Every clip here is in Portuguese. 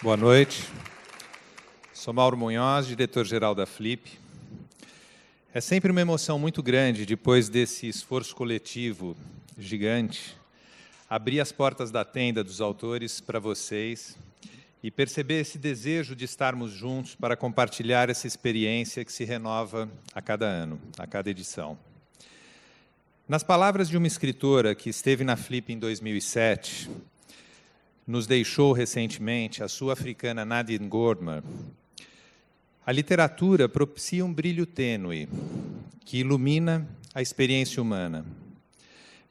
Boa noite. Sou Mauro Munhoz, diretor-geral da Flip. É sempre uma emoção muito grande, depois desse esforço coletivo gigante, abrir as portas da tenda dos autores para vocês e perceber esse desejo de estarmos juntos para compartilhar essa experiência que se renova a cada ano, a cada edição. Nas palavras de uma escritora que esteve na Flip em 2007, nos deixou recentemente, a sul-africana Nadine Gordimer, a literatura propicia um brilho tênue que ilumina a experiência humana.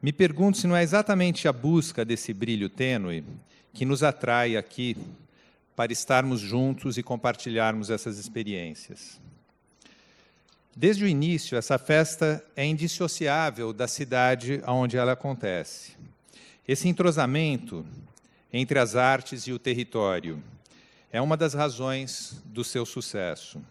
Me pergunto se não é exatamente a busca desse brilho tênue que nos atrai aqui para estarmos juntos e compartilharmos essas experiências. Desde o início, essa festa é indissociável da cidade onde ela acontece. Esse entrosamento entre as artes e o território é uma das razões do seu sucesso.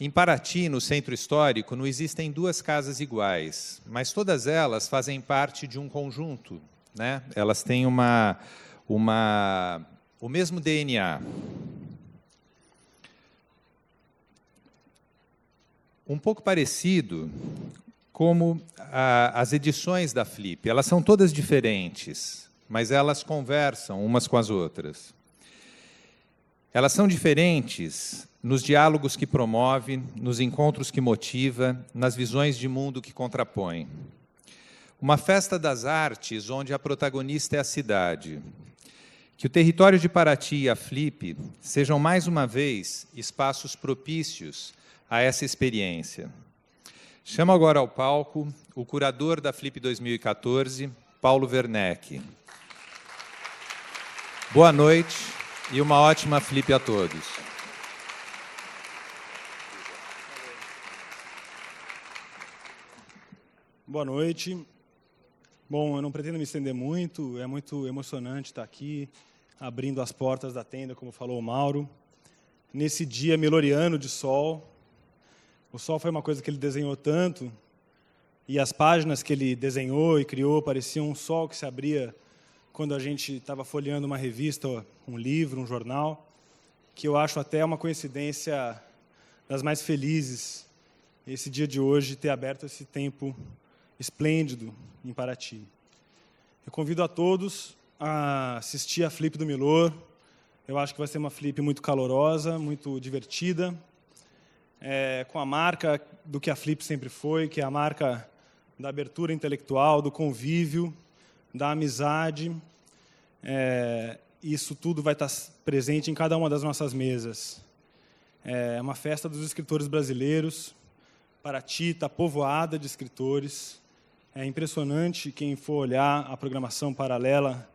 Em Paraty, no centro histórico, não existem duas casas iguais, mas todas elas fazem parte de um conjunto, né? Elas têm o mesmo DNA. Um pouco parecido como as edições da Flip. Elas são todas diferentes, mas elas conversam umas com as outras. Elas são diferentes nos diálogos que promove, nos encontros que motiva, nas visões de mundo que contrapõe. Uma festa das artes onde a protagonista é a cidade. Que o território de Paraty e a Flip sejam, mais uma vez, espaços propícios a essa experiência. Chamo agora ao palco o curador da Flip 2014, Paulo Werneck. Boa noite e uma ótima Flip a todos. Boa noite. Bom, eu não pretendo me estender muito, é muito emocionante estar aqui, abrindo as portas da tenda, como falou o Mauro. Nesse dia miloriano de sol, o sol foi uma coisa que ele desenhou tanto, e as páginas que ele desenhou e criou pareciam um sol que se abria quando a gente estava folheando uma revista, um livro, um jornal, que eu acho até uma coincidência das mais felizes, esse dia de hoje ter aberto esse tempo esplêndido em Paraty. Eu convido a todos a assistir a Flip do Milor. Eu acho que vai ser uma Flip muito calorosa, muito divertida, com a marca do que a Flip sempre foi, que é a marca da abertura intelectual, do convívio, da amizade. Isso tudo vai estar presente em cada uma das nossas mesas. É uma festa dos escritores brasileiros. Paraty está povoada de escritores. É impressionante quem for olhar a programação paralela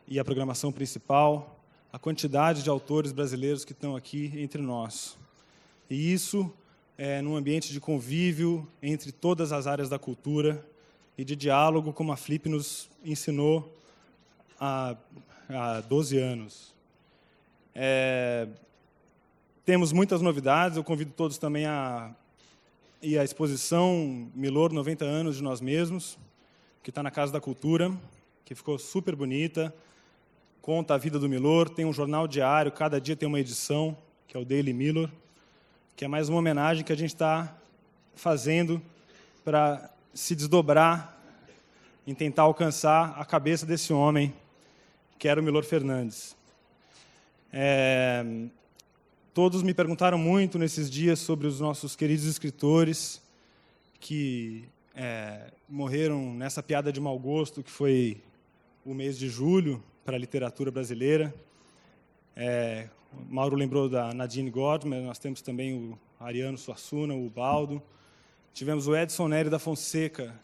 e a programação principal, a quantidade de autores brasileiros que estão aqui entre nós. E isso num ambiente de convívio entre todas as áreas da cultura e de diálogo, como a Flip nos ensinou há 12 anos. Temos muitas novidades, eu convido todos também a ir à exposição Milor 90 anos de nós mesmos, que está na Casa da Cultura, que ficou super bonita, conta a vida do Milor, tem um jornal diário, cada dia tem uma edição, que é o Daily Milor, que é mais uma homenagem que a gente está fazendo para se desdobrar em tentar alcançar a cabeça desse homem, que era o Milor Fernandes. Todos me perguntaram muito nesses dias sobre os nossos queridos escritores que morreram nessa piada de mau gosto, que foi o mês de julho para a literatura brasileira. O Mauro lembrou da Nadine Gordimer, nós temos também o Ariano Suassuna, o Ubaldo. Tivemos o Edson Nery da Fonseca,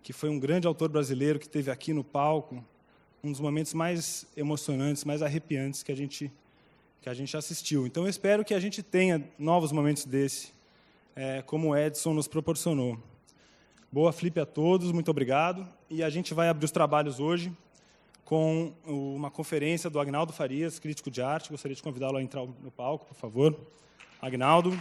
que foi um grande autor brasileiro que esteve aqui no palco, um dos momentos mais emocionantes, mais arrepiantes que a gente assistiu. Então, eu espero que a gente tenha novos momentos desse, como o Edson nos proporcionou. Boa Flip a todos, muito obrigado. E a gente vai abrir os trabalhos hoje com uma conferência do Agnaldo Farias, crítico de arte. Gostaria de convidá-lo a entrar no palco, por favor. Agnaldo.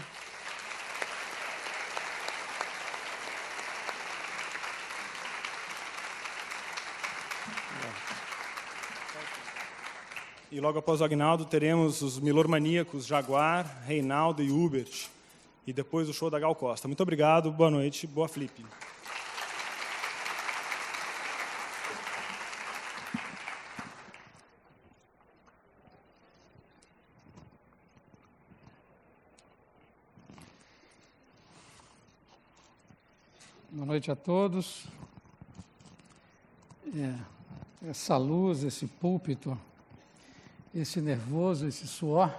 E logo após o Aguinaldo teremos os Milormaníacos, Jaguar, Reinaldo e Hubert. E depois o show da Gal Costa. Muito obrigado, boa noite, boa Flip. Boa noite a todos. Essa luz, esse púlpito, esse nervoso, esse suor,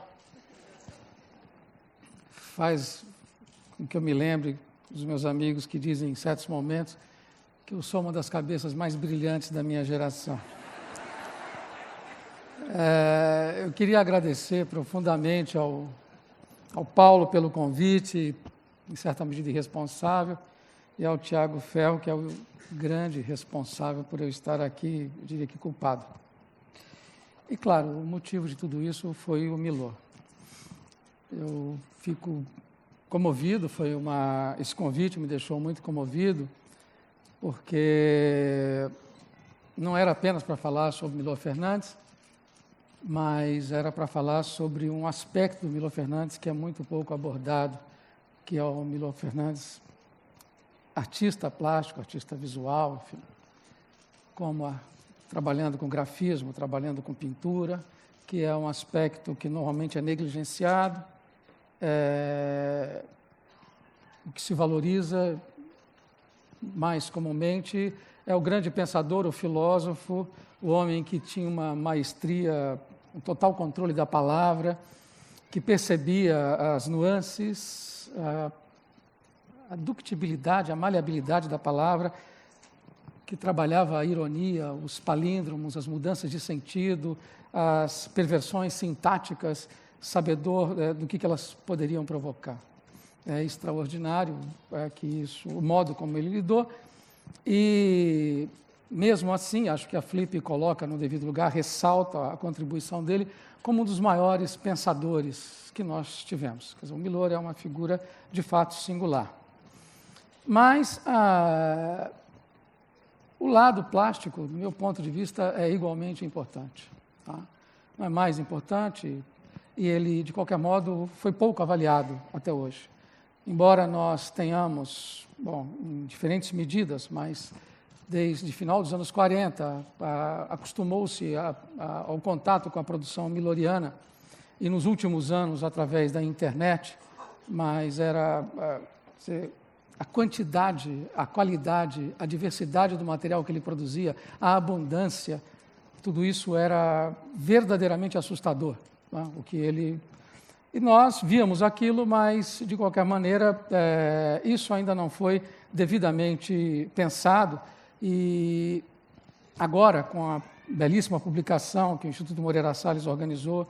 faz com que eu me lembre dos meus amigos que dizem em certos momentos que eu sou uma das cabeças mais brilhantes da minha geração. Eu queria agradecer profundamente ao Paulo pelo convite, em certa medida irresponsável, e ao Tiago Ferro, que é o grande responsável por eu estar aqui, eu diria que culpado. E, claro, o motivo de tudo isso foi o Milor. Eu fico comovido, esse convite me deixou muito comovido, porque não era apenas para falar sobre Milor Fernandes, mas era para falar sobre um aspecto do Milor Fernandes que é muito pouco abordado, que é o Milor Fernandes, artista plástico, artista visual, enfim, trabalhando com grafismo, trabalhando com pintura, que é um aspecto que normalmente é negligenciado, o que se valoriza mais comumente é o grande pensador, o filósofo, o homem que tinha uma maestria, um total controle da palavra, que percebia as nuances, a ductibilidade, a maleabilidade da palavra, que trabalhava a ironia, os palíndromos, as mudanças de sentido, as perversões sintáticas, sabedor do que elas poderiam provocar. É extraordinário o modo como ele lidou, e mesmo assim, acho que a Flip coloca no devido lugar, ressalta a contribuição dele como um dos maiores pensadores que nós tivemos. Quer dizer, o Milor é uma figura de fato singular. Mas o lado plástico, do meu ponto de vista, é igualmente importante. Tá? Não é mais importante, e ele, de qualquer modo, foi pouco avaliado até hoje. Embora nós tenhamos, em diferentes medidas, mas desde o final dos anos 40, acostumou-se ao contato com a produção miloriana, e nos últimos anos, através da internet, mas era a quantidade, a qualidade, a diversidade do material que ele produzia, a abundância, tudo isso era verdadeiramente assustador. Né? E nós víamos aquilo, mas, de qualquer maneira, isso ainda não foi devidamente pensado. E agora, com a belíssima publicação que o Instituto Moreira Salles organizou,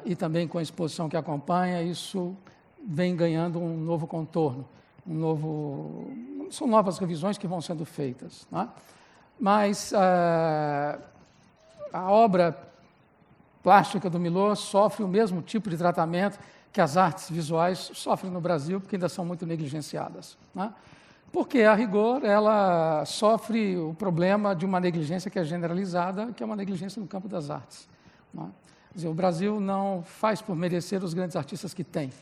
e também com a exposição que acompanha, isso vem ganhando um novo contorno. São novas revisões que vão sendo feitas. Né? Mas a obra plástica do Milor sofre o mesmo tipo de tratamento que as artes visuais sofrem no Brasil, porque ainda são muito negligenciadas. Né? Porque, a rigor, ela sofre o problema de uma negligência que é generalizada, que é uma negligência no campo das artes. Né? Quer dizer, o Brasil não faz por merecer os grandes artistas que tem.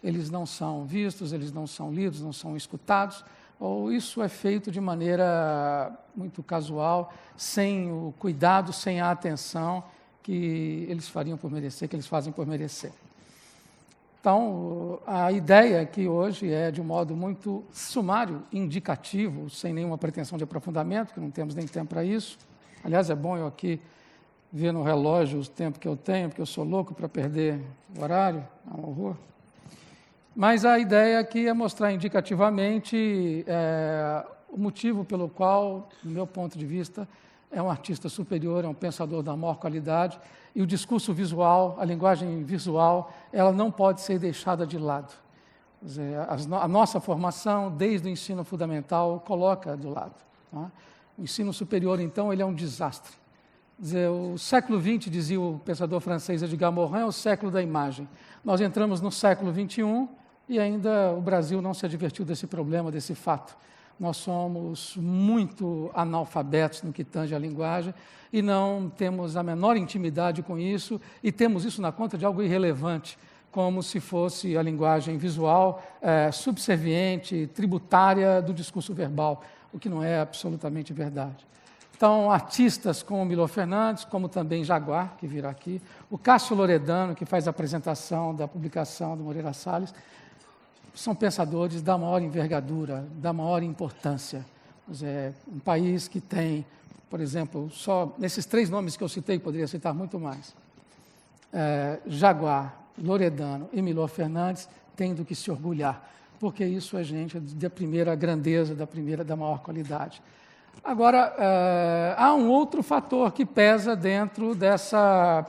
Eles não são vistos, eles não são lidos, não são escutados, ou isso é feito de maneira muito casual, sem o cuidado, sem a atenção que eles fariam por merecer, que eles fazem por merecer. Então, a ideia aqui hoje é, de um modo muito sumário, indicativo, sem nenhuma pretensão de aprofundamento, que não temos nem tempo para isso. Aliás, é bom eu aqui ver no relógio o tempo que eu tenho, porque eu sou louco para perder o horário, é um horror. Mas a ideia aqui é mostrar indicativamente o motivo pelo qual, do meu ponto de vista, é um artista superior, é um pensador da maior qualidade, e o discurso visual, a linguagem visual, ela não pode ser deixada de lado. Quer dizer, a nossa formação, desde o ensino fundamental, coloca do lado. Tá? O ensino superior, então, ele é um desastre. Quer dizer, o século XX, dizia o pensador francês Edgar Morin, é o século da imagem. Nós entramos no século XXI e ainda o Brasil não se advertiu desse problema, desse fato. Nós somos muito analfabetos no que tange à linguagem e não temos a menor intimidade com isso e temos isso na conta de algo irrelevante, como se fosse a linguagem visual subserviente, tributária do discurso verbal, o que não é absolutamente verdade. Então, artistas como Milor Fernandes, como também Jaguar, que virá aqui, o Cássio Loredano, que faz a apresentação da publicação do Moreira Salles, são pensadores da maior envergadura, da maior importância. Um país que tem, por exemplo, só nesses 3 nomes que eu citei, poderia citar muito mais, Jaguar, Loredano e Milor Fernandes têm do que se orgulhar, porque isso é gente da primeira grandeza, da maior qualidade. Agora, há um outro fator que pesa dentro dessa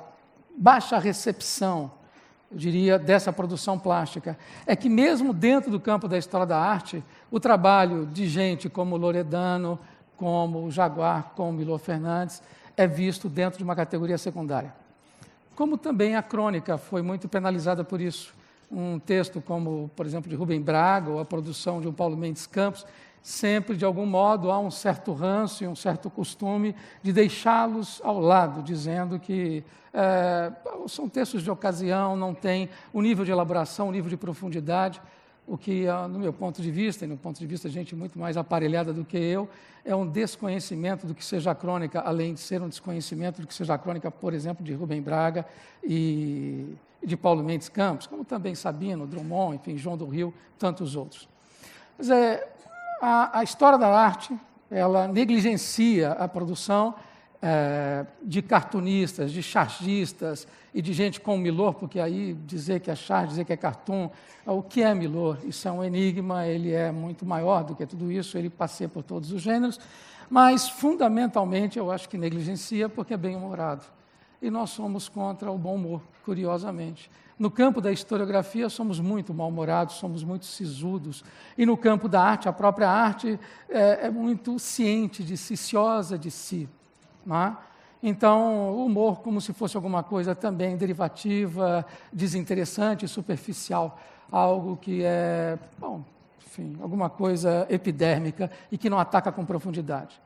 baixa recepção, eu diria, dessa produção plástica. É que mesmo dentro do campo da história da arte, o trabalho de gente como Loredano, como Jaguar, como Milor Fernandes, é visto dentro de uma categoria secundária. Como também a crônica foi muito penalizada por isso. Um texto como, por exemplo, de Rubem Braga, ou a produção de um Paulo Mendes Campos, sempre, de algum modo, há um certo ranço e um certo costume de deixá-los ao lado, dizendo que são textos de ocasião, não têm o nível de elaboração, o nível de profundidade, o que, no meu ponto de vista, e no ponto de vista de gente muito mais aparelhada do que eu, é um desconhecimento do que seja a crônica, além de ser um desconhecimento do que seja a crônica, por exemplo, de Rubem Braga e de Paulo Mendes Campos, como também Sabino, Drummond, enfim, João do Rio, tantos outros. Mas a história da arte, ela negligencia a produção de cartunistas, de chargistas e de gente como Milor, porque aí dizer que é charge, dizer que é cartoon, o que é Milor? Isso é um enigma, ele é muito maior do que tudo isso, ele passeia por todos os gêneros, mas fundamentalmente eu acho que negligencia porque é bem-humorado. E nós somos contra o bom humor, curiosamente. No campo da historiografia, somos muito mal-humorados, somos muito sisudos. E no campo da arte, a própria arte é muito ciente de si, ciosa de si. Não é? Então, o humor, como se fosse alguma coisa também derivativa, desinteressante, superficial. Algo que é, bom, enfim, alguma coisa epidérmica e que não ataca com profundidade.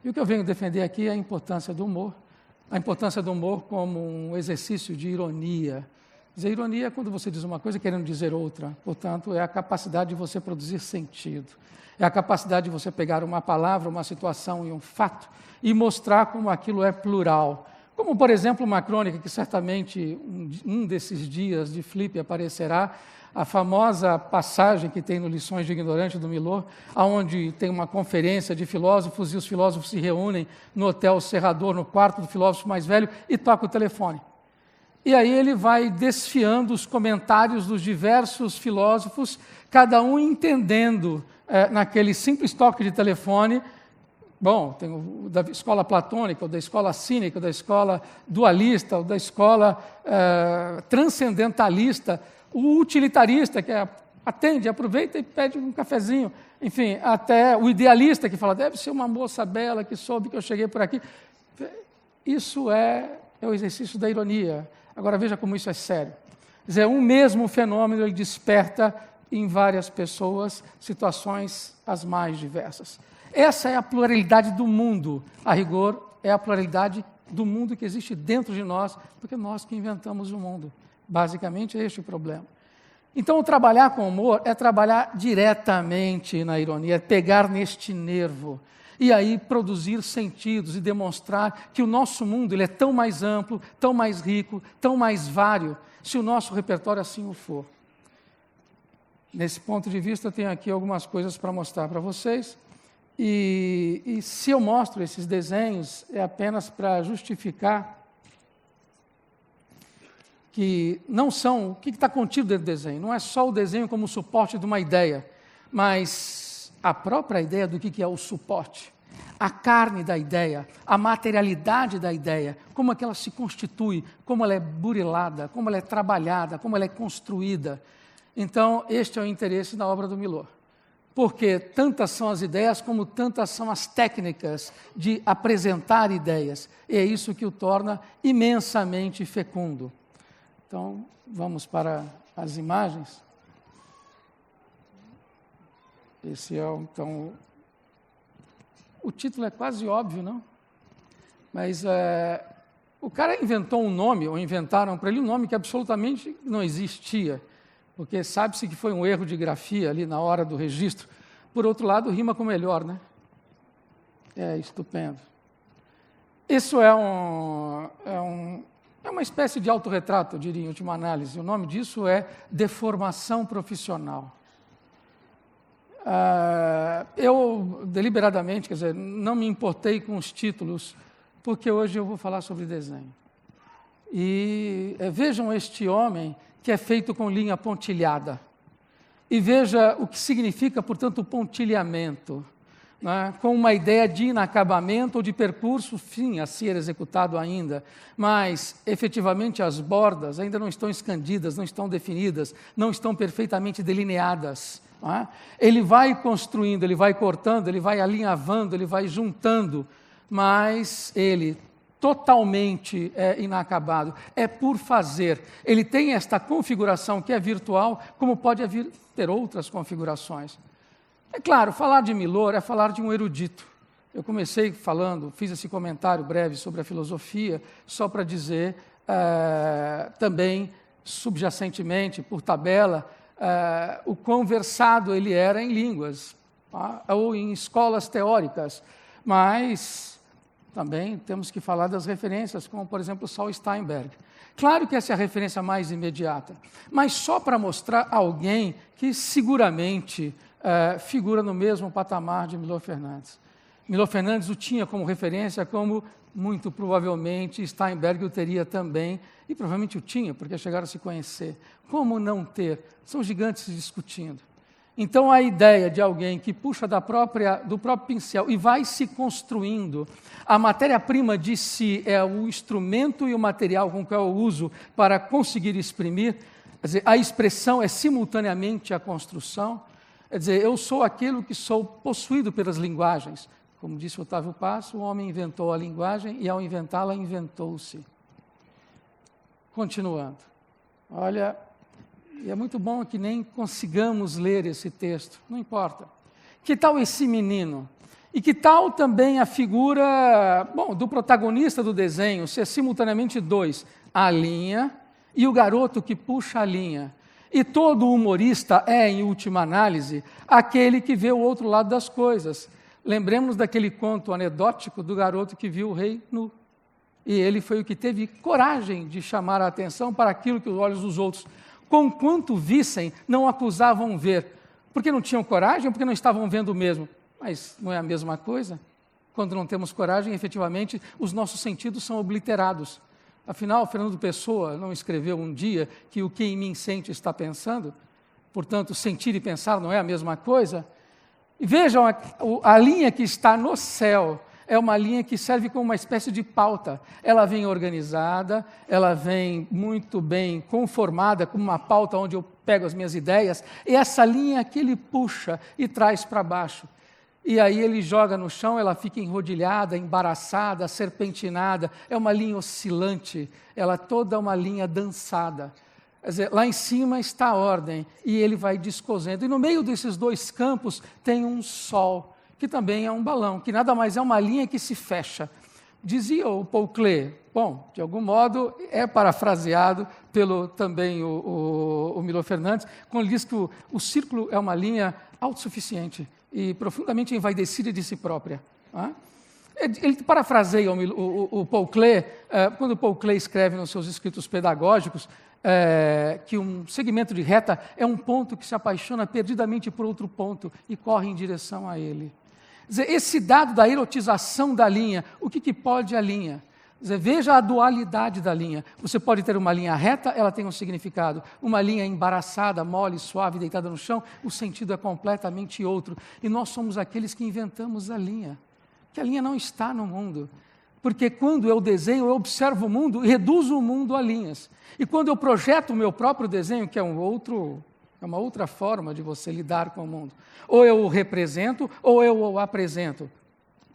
E o que eu venho defender aqui é a importância do humor como um exercício de ironia. Dizer ironia é quando você diz uma coisa querendo dizer outra. Portanto, é a capacidade de você produzir sentido. É a capacidade de você pegar uma palavra, uma situação e um fato e mostrar como aquilo é plural. Como, por exemplo, uma crônica que certamente um desses dias de Flip aparecerá, a famosa passagem que tem no Lições de Ignorante do Milor, onde tem uma conferência de filósofos e os filósofos se reúnem no Hotel Serrador, no quarto do filósofo mais velho, e toca o telefone. E aí ele vai desfiando os comentários dos diversos filósofos, cada um entendendo naquele simples toque de telefone. Bom, tem o da escola platônica, ou da escola cínica, ou da escola dualista, ou da escola transcendentalista, o utilitarista, que atende, aproveita e pede um cafezinho, enfim, até o idealista que fala, deve ser uma moça bela que soube que eu cheguei por aqui. Isso é o exercício da ironia. Agora veja como isso é sério. Quer dizer, um mesmo fenômeno ele desperta em várias pessoas situações as mais diversas. Essa é a pluralidade do mundo. A rigor, é a pluralidade do mundo que existe dentro de nós, porque nós que inventamos o mundo. Basicamente, é este o problema. Então, trabalhar com humor é trabalhar diretamente na ironia, é pegar neste nervo e aí produzir sentidos e demonstrar que o nosso mundo ele é tão mais amplo, tão mais rico, tão mais vário, se o nosso repertório assim o for. Nesse ponto de vista, eu tenho aqui algumas coisas para mostrar para vocês. E se eu mostro esses desenhos, é apenas para justificar que não são, o que está contido dentro do desenho. Não é só o desenho como suporte de uma ideia, mas a própria ideia do que é o suporte, a carne da ideia, a materialidade da ideia, como é que ela se constitui, como ela é burilada, como ela é trabalhada, como ela é construída. Então, este é o interesse da obra do Milor. Porque tantas são as ideias, como tantas são as técnicas de apresentar ideias. E é isso que o torna imensamente fecundo. Então, vamos para as imagens. Esse é, então, o título é quase óbvio, não? Mas o cara inventou um nome, ou inventaram para ele um nome que absolutamente não existia, porque sabe-se que foi um erro de grafia ali na hora do registro. Por outro lado, rima com melhor, né? É estupendo. Isso é uma espécie de autorretrato, eu diria, em última análise. O nome disso é deformação profissional. Eu, deliberadamente, quer dizer, não me importei com os títulos, porque hoje eu vou falar sobre desenho. E vejam este homem que é feito com linha pontilhada. E veja o que significa, portanto, o pontilhamento, né? Com uma ideia de inacabamento ou de percurso fim a ser executado ainda, mas, efetivamente, as bordas ainda não estão escandidas, não estão definidas, não estão perfeitamente delineadas. Né? Ele vai construindo, ele vai cortando, ele vai alinhavando, ele vai juntando, mas ele totalmente inacabado, é por fazer. Ele tem esta configuração que é virtual, como pode ter outras configurações. É claro, falar de Milor é falar de um erudito. Eu comecei falando, fiz esse comentário breve sobre a filosofia, só para dizer também, subjacentemente, por tabela, o quão versado ele era em línguas, tá? Ou em escolas teóricas, mas também temos que falar das referências, como, por exemplo, Saul Steinberg. Claro que essa é a referência mais imediata, mas só para mostrar alguém que seguramente figura no mesmo patamar de Milor Fernandes. Milor Fernandes o tinha como referência, como muito provavelmente Steinberg o teria também, e provavelmente o tinha, porque chegaram a se conhecer. Como não ter? São gigantes discutindo. Então, a ideia de alguém que puxa do próprio pincel e vai se construindo, a matéria-prima de si é o instrumento e o material com que eu uso para conseguir exprimir, quer dizer, a expressão é simultaneamente a construção, quer dizer, eu sou aquilo que sou possuído pelas linguagens. Como disse Otávio Paz, o homem inventou a linguagem e, ao inventá-la, inventou-se. Continuando. Olha, e é muito bom que nem consigamos ler esse texto, não importa. Que tal esse menino? E que tal também a figura, do protagonista do desenho, ser simultaneamente dois, a linha e o garoto que puxa a linha. E todo humorista é, em última análise, aquele que vê o outro lado das coisas. Lembremos daquele conto anedótico do garoto que viu o rei nu. E ele foi o que teve coragem de chamar a atenção para aquilo que os olhos dos outros, conquanto vissem, não acusavam ver. Porque não tinham coragem ou porque não estavam vendo o mesmo? Mas não é a mesma coisa? Quando não temos coragem, efetivamente, os nossos sentidos são obliterados. Afinal, Fernando Pessoa não escreveu um dia que o que em mim sente está pensando? Portanto, sentir e pensar não é a mesma coisa? E vejam, a linha que está no céu é uma linha que serve como uma espécie de pauta. Ela vem organizada, ela vem muito bem conformada, como uma pauta onde eu pego as minhas ideias, e essa linha que ele puxa e traz para baixo. E aí ele joga no chão, ela fica enrodilhada, embaraçada, serpentinada, é uma linha oscilante, ela é toda uma linha dançada. Quer dizer, lá em cima está a ordem, e ele vai descosendo. E no meio desses dois campos tem um sol, que também é um balão, que nada mais é uma linha que se fecha. Dizia o Paul Klee, de algum modo é parafraseado pelo também o Milor Fernandes, quando ele diz que o círculo é uma linha autossuficiente e profundamente envaidecida de si própria. Ele parafraseia o Paul Klee, quando o Paul Klee escreve nos seus escritos pedagógicos, que um segmento de reta é um ponto que se apaixona perdidamente por outro ponto e corre em direção a ele. Quer dizer, esse dado da erotização da linha, o que pode a linha? Quer dizer, veja a dualidade da linha. Você pode ter uma linha reta, ela tem um significado. Uma linha embaraçada, mole, suave, deitada no chão, o sentido é completamente outro. E nós somos aqueles que inventamos a linha. Que a linha não está no mundo. Porque quando eu desenho, eu observo o mundo e reduzo o mundo a linhas. E quando eu projeto o meu próprio desenho, que é uma outra forma de você lidar com o mundo, ou eu o represento, ou eu o apresento.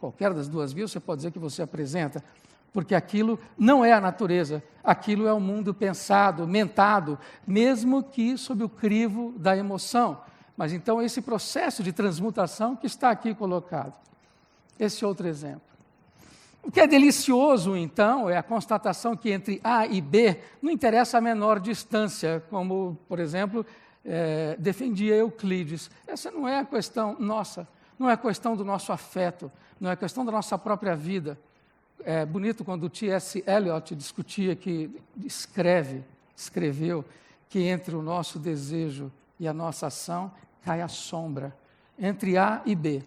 Qualquer das duas vias você pode dizer que você apresenta, porque aquilo não é a natureza, aquilo é o mundo pensado, mentado, mesmo que sob o crivo da emoção. Mas então esse processo de transmutação que está aqui colocado. esse outro exemplo. O que é delicioso, então, é a constatação que entre A e B não interessa a menor distância, como, por exemplo, defendia Euclides. Essa não é a questão nossa, não é a questão do nosso afeto, não é a questão da nossa própria vida. É bonito quando o T.S. Eliot escreveu que entre o nosso desejo e a nossa ação cai a sombra, entre A e B.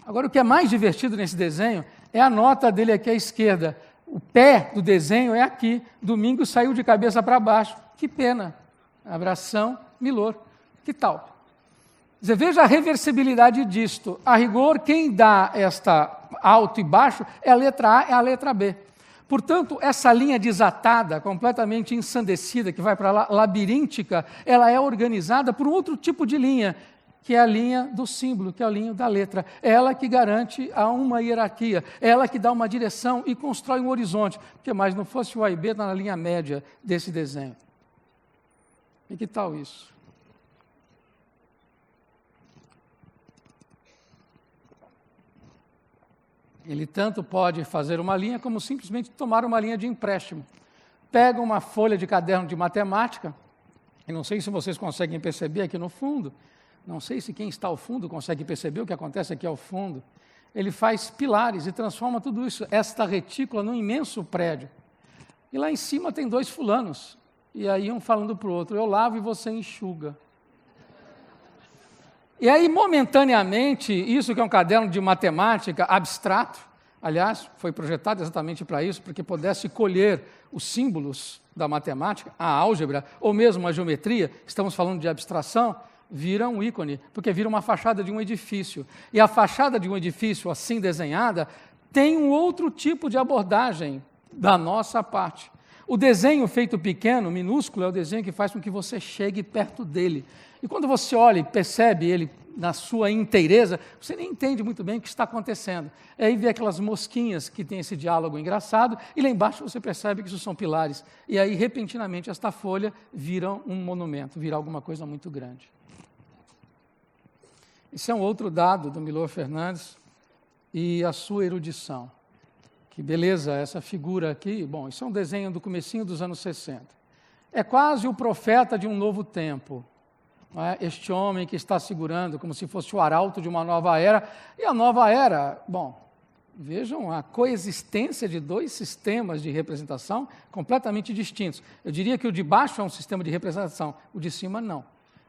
Agora, o que é mais divertido nesse desenho é a nota dele aqui à esquerda. O pé do desenho é aqui. Domingo saiu de cabeça para baixo. Que pena. Abração, Milor. Que tal? Você veja a reversibilidade disto. A rigor, quem dá esta alto e baixo é a letra A, é a letra B. Portanto, essa linha desatada, completamente ensandecida, que vai para lá, labiríntica, ela é organizada por um outro tipo de linha, que é a linha do símbolo, que é a linha da letra. É ela que garante uma hierarquia, é ela que dá uma direção e constrói um horizonte, porque mais não fosse o A e B, está na linha média desse desenho. E que tal isso? Ele tanto pode fazer uma linha, como simplesmente tomar uma linha de empréstimo. Pega uma folha de caderno de matemática, e não sei se vocês conseguem perceber aqui no fundo, não sei se quem está ao fundo consegue perceber o que acontece aqui ao fundo. Ele faz pilares e transforma tudo isso, esta retícula, num imenso prédio. E lá em cima tem 2 fulanos. E aí um falando para o outro, eu lavo e você enxuga. E aí, momentaneamente, isso que é um caderno de matemática abstrato, aliás, foi projetado exatamente para isso, para que pudesse colher os símbolos da matemática, a álgebra, ou mesmo a geometria, estamos falando de abstração, vira um ícone, porque vira uma fachada de um edifício. E a fachada de um edifício assim desenhada tem um outro tipo de abordagem da nossa parte. O desenho feito pequeno, minúsculo, é o desenho que faz com que você chegue perto dele. E quando você olha e percebe ele na sua inteireza, você nem entende muito bem o que está acontecendo. Aí vê aquelas mosquinhas que tem esse diálogo engraçado, e lá embaixo você percebe que isso são pilares. E aí, repentinamente, esta folha vira um monumento, vira alguma coisa muito grande. Esse é um outro dado do Milor Fernandes e a sua erudição. Que beleza, essa figura aqui. Bom, isso é um desenho do comecinho dos anos 60. É quase o profeta de um novo tempo. Não é? Este homem que está segurando como se fosse o arauto de uma nova era. E a nova era, bom, vejam a coexistência de 2 sistemas de representação completamente distintos. Eu diria que o de baixo é um sistema de representação, o de cima não.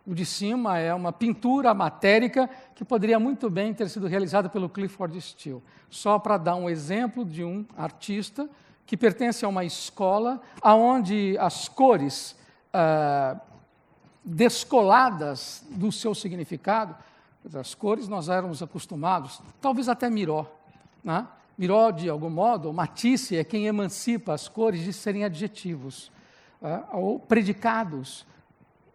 O de cima é uma pintura matérica que poderia muito bem ter sido realizada pelo Clifford Steele. Só para dar um exemplo de um artista que pertence a uma escola onde as cores descoladas do seu significado, as cores nós éramos acostumados, talvez até Miró. Né? Miró, de algum modo, Matisse é quem emancipa as cores de serem adjetivos, ou predicados.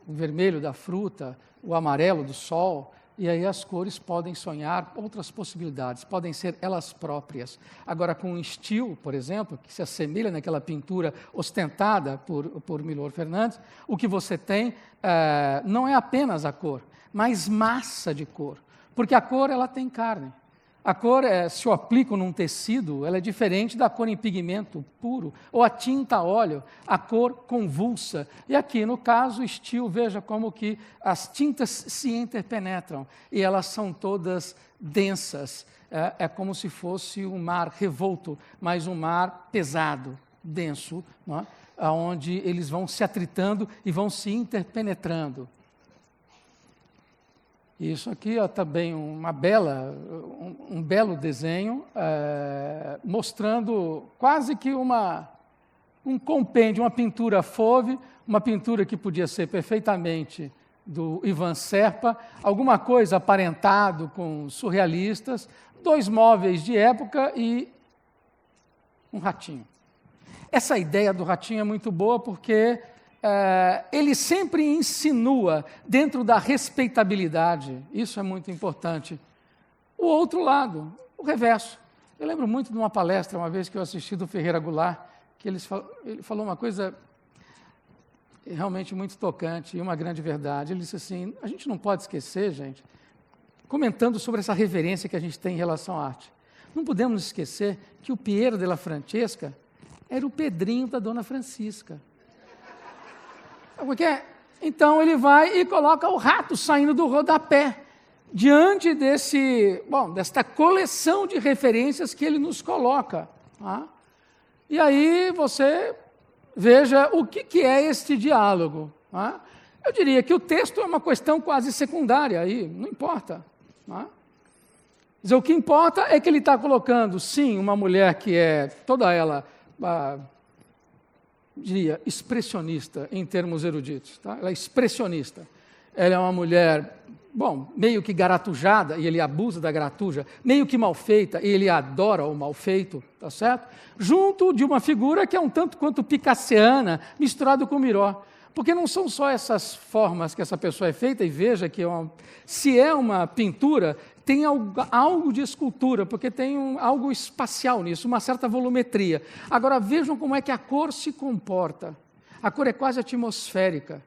O vermelho da fruta, o amarelo do sol, e aí as cores podem sonhar outras possibilidades, podem ser elas próprias. Agora, com um Steele, por exemplo, que se assemelha naquela pintura ostentada por Milor Fernandes, o que você tem não é apenas a cor, mas massa de cor, porque a cor ela tem carne. A cor, se eu aplico num tecido, ela é diferente da cor em pigmento puro, ou a tinta a óleo, a cor convulsa. E aqui, no caso, Steele, veja como que as tintas se interpenetram, e elas são todas densas. É como se fosse um mar revolto, mas um mar pesado, denso, não é? Onde eles vão se atritando e vão se interpenetrando. Isso aqui é também um belo desenho, mostrando quase que um compêndio, uma pintura fauve, uma pintura que podia ser perfeitamente do Ivan Serpa, alguma coisa aparentado com surrealistas, 2 móveis de época e um ratinho. Essa ideia do ratinho é muito boa porque ele sempre insinua dentro da respeitabilidade, isso é muito importante, o outro lado, o reverso. Eu lembro muito de uma palestra, uma vez que eu assisti do Ferreira Goulart, que ele falou uma coisa realmente muito tocante e uma grande verdade. Ele disse assim, a gente não pode esquecer, gente, comentando sobre essa reverência que a gente tem em relação à arte. Não podemos esquecer que o Piero della Francesca era o Pedrinho da Dona Francisca. Sabe por quê? Então ele vai e coloca o rato saindo do rodapé, diante desta coleção de referências que ele nos coloca. Tá? E aí você veja o que é este diálogo. Tá? Eu diria que o texto é uma questão quase secundária, aí, não importa. Tá? Dizer, o que importa é que ele está colocando, sim, uma mulher que é toda ela, diria, expressionista em termos eruditos. Tá? Ela é expressionista. Ela é uma mulher, meio que garatujada, e ele abusa da garatuja, meio que mal feita, e ele adora o mal feito, tá certo? Junto de uma figura que é um tanto quanto picasseana, misturado com Miró. Porque não são só essas formas que essa pessoa é feita, e veja que se é uma pintura, tem algo de escultura, porque tem algo espacial nisso, uma certa volumetria. Agora vejam como é que a cor se comporta. A cor é quase atmosférica.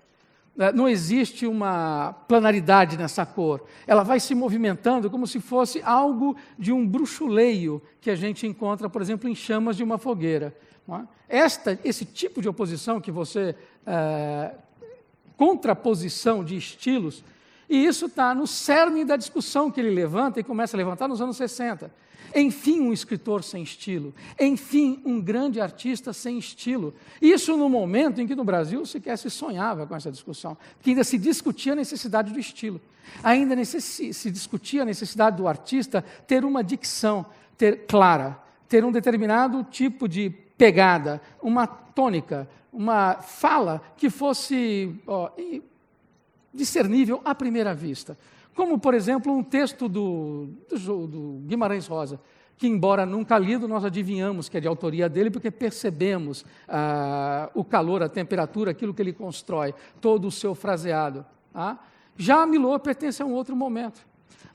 Não existe uma planaridade nessa cor. Ela vai se movimentando como se fosse algo de um bruxuleio que a gente encontra, por exemplo, em chamas de uma fogueira. Esse tipo de oposição que você... contraposição de estilos, e isso está no cerne da discussão que ele levanta e começa a levantar nos anos 60. Enfim, um escritor sem estilo. Enfim, um grande artista sem estilo. Isso no momento em que no Brasil sequer se sonhava com essa discussão, que ainda se discutia a necessidade do estilo. Ainda se discutia a necessidade do artista ter uma dicção clara, ter um determinado tipo de pegada, uma tônica, uma fala que fosse discernível à primeira vista. Como, por exemplo, um texto do Guimarães Rosa, que, embora nunca lido, nós adivinhamos que é de autoria dele, porque percebemos o calor, a temperatura, aquilo que ele constrói, todo o seu fraseado. Tá? Já Milor pertence a um outro momento.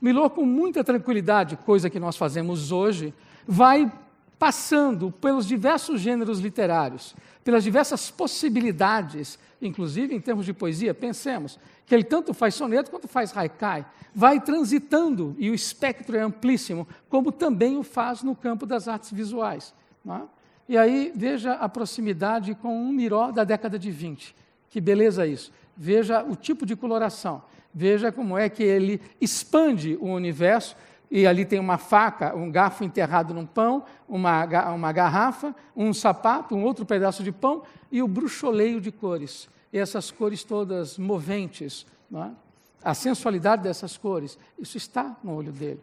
Milor, com muita tranquilidade, coisa que nós fazemos hoje, vai passando pelos diversos gêneros literários, pelas diversas possibilidades, inclusive em termos de poesia. Pensemos que ele tanto faz soneto quanto faz haikai, vai transitando, e o espectro é amplíssimo, como também o faz no campo das artes visuais. Não é? E aí, veja a proximidade com um Miró da década de 20. Que beleza isso! Veja o tipo de coloração, veja como é que ele expande o universo, e ali tem uma faca, um garfo enterrado num pão, uma garrafa, um sapato, um outro pedaço de pão, e o bruxoleio de cores. E essas cores todas moventes, não é? A sensualidade dessas cores, isso está no olho dele.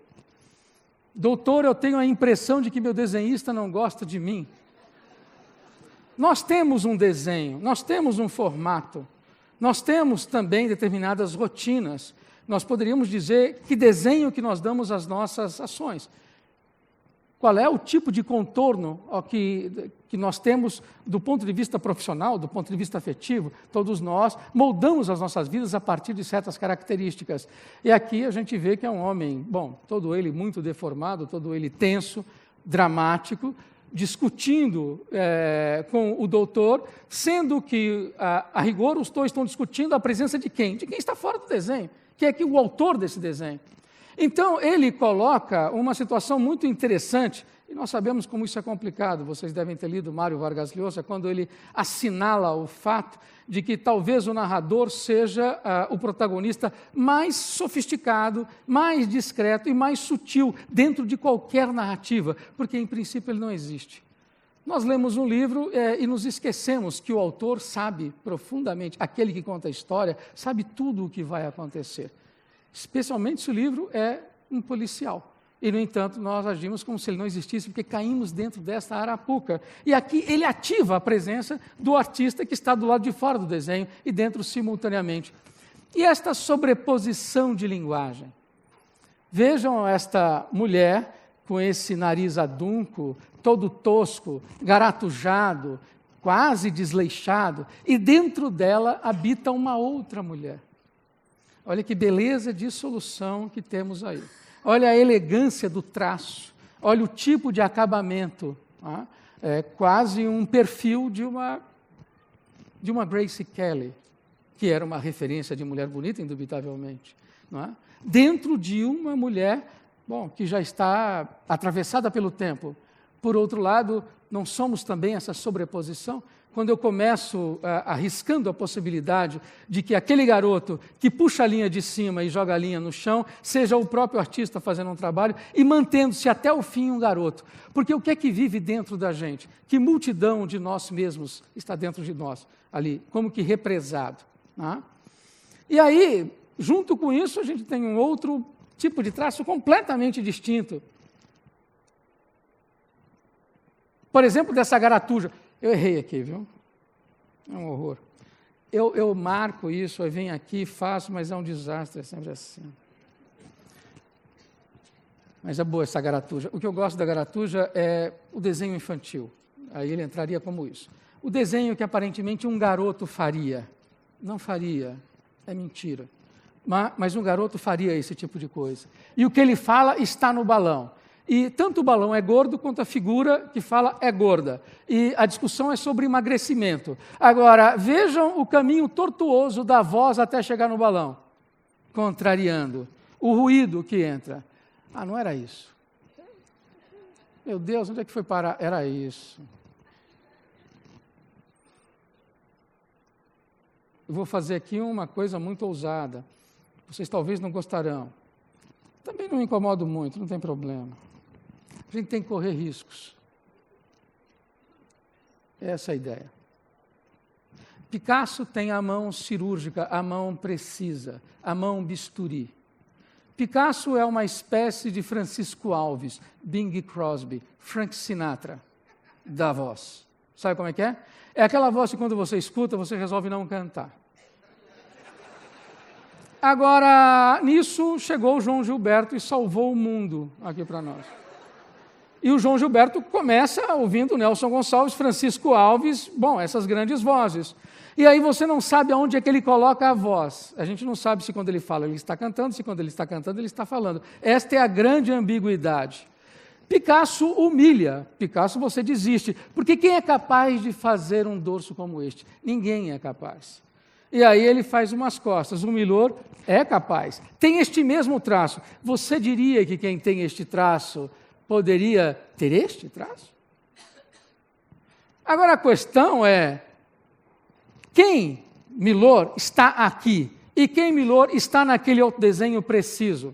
Doutor, eu tenho a impressão de que meu desenhista não gosta de mim. Nós temos um desenho, nós temos um formato, nós temos também determinadas rotinas. Nós poderíamos dizer que desenho que nós damos às nossas ações. Qual é o tipo de contorno que nós temos do ponto de vista profissional, do ponto de vista afetivo? Todos nós moldamos as nossas vidas a partir de certas características. E aqui a gente vê que é um homem, todo ele muito deformado, todo ele tenso, dramático, discutindo com o doutor, sendo que, a rigor, os dois estão discutindo a presença de quem? De quem está fora do desenho, que é o autor desse desenho. Então, ele coloca uma situação muito interessante, e nós sabemos como isso é complicado. Vocês devem ter lido Mário Vargas Llosa, quando ele assinala o fato de que talvez o narrador seja o protagonista mais sofisticado, mais discreto e mais sutil dentro de qualquer narrativa, porque, em princípio, ele não existe. Nós lemos um livro e nos esquecemos que o autor sabe profundamente, aquele que conta a história, sabe tudo o que vai acontecer. Especialmente se o livro é um policial. E, no entanto, nós agimos como se ele não existisse, porque caímos dentro dessa arapuca. E aqui ele ativa a presença do artista que está do lado de fora do desenho e dentro simultaneamente. E esta sobreposição de linguagem. Vejam esta mulher com esse nariz adunco, todo tosco, garatujado, quase desleixado, e dentro dela habita uma outra mulher. Olha que beleza de solução que temos aí. Olha a elegância do traço, olha o tipo de acabamento. Tá? É quase um perfil de uma Grace Kelly, que era uma referência de mulher bonita, indubitavelmente. Não é? Dentro de uma mulher bom, que já está atravessada pelo tempo. Por outro lado, não somos também essa sobreposição? Quando eu começo arriscando a possibilidade de que aquele garoto que puxa a linha de cima e joga a linha no chão, seja o próprio artista fazendo um trabalho e mantendo-se até o fim um garoto. Porque o que é que vive dentro da gente? Que multidão de nós mesmos está dentro de nós, ali, como que represado. Né? E aí, junto com isso, a gente tem um outro tipo de traço completamente distinto. Por exemplo, dessa garatuja. Eu errei aqui, viu? É um horror. Eu marco isso, aí venho aqui, faço, mas é um desastre, é sempre assim. Mas é boa essa garatuja. O que eu gosto da garatuja é o desenho infantil. Aí ele entraria como isso. O desenho que aparentemente um garoto faria. Não faria, é mentira. Mas um garoto faria esse tipo de coisa. E o que ele fala está no balão. E tanto o balão é gordo, quanto a figura que fala é gorda. E a discussão é sobre emagrecimento. Agora, vejam o caminho tortuoso da voz até chegar no balão. Contrariando. O ruído que entra. Ah, não era isso. Meu Deus, onde é que foi parar? Era isso. Eu vou fazer aqui uma coisa muito ousada. Vocês talvez não gostarão. Também não me incomodo muito, não tem problema. A gente tem que correr riscos. Essa é a ideia. Picasso tem a mão cirúrgica, a mão precisa, a mão bisturi. Picasso é uma espécie de Francisco Alves, Bing Crosby, Frank Sinatra da voz. Sabe como é que é? É aquela voz que quando você escuta, você resolve não cantar. Agora, nisso chegou o João Gilberto e salvou o mundo aqui para nós. E o João Gilberto começa ouvindo Nelson Gonçalves, Francisco Alves, bom, essas grandes vozes. E aí você não sabe aonde é que ele coloca a voz. A gente não sabe se quando ele fala ele está cantando, se quando ele está cantando ele está falando. Esta é a grande ambiguidade. Picasso humilha, Picasso você desiste, porque quem é capaz de fazer um dorso como este? Ninguém é capaz. E aí ele faz umas costas, o Milor é capaz. Tem este mesmo traço. Você diria que quem tem este traço poderia ter este traço? Agora a questão é, quem, Milor, está aqui? E quem, Milor, está naquele outro desenho preciso?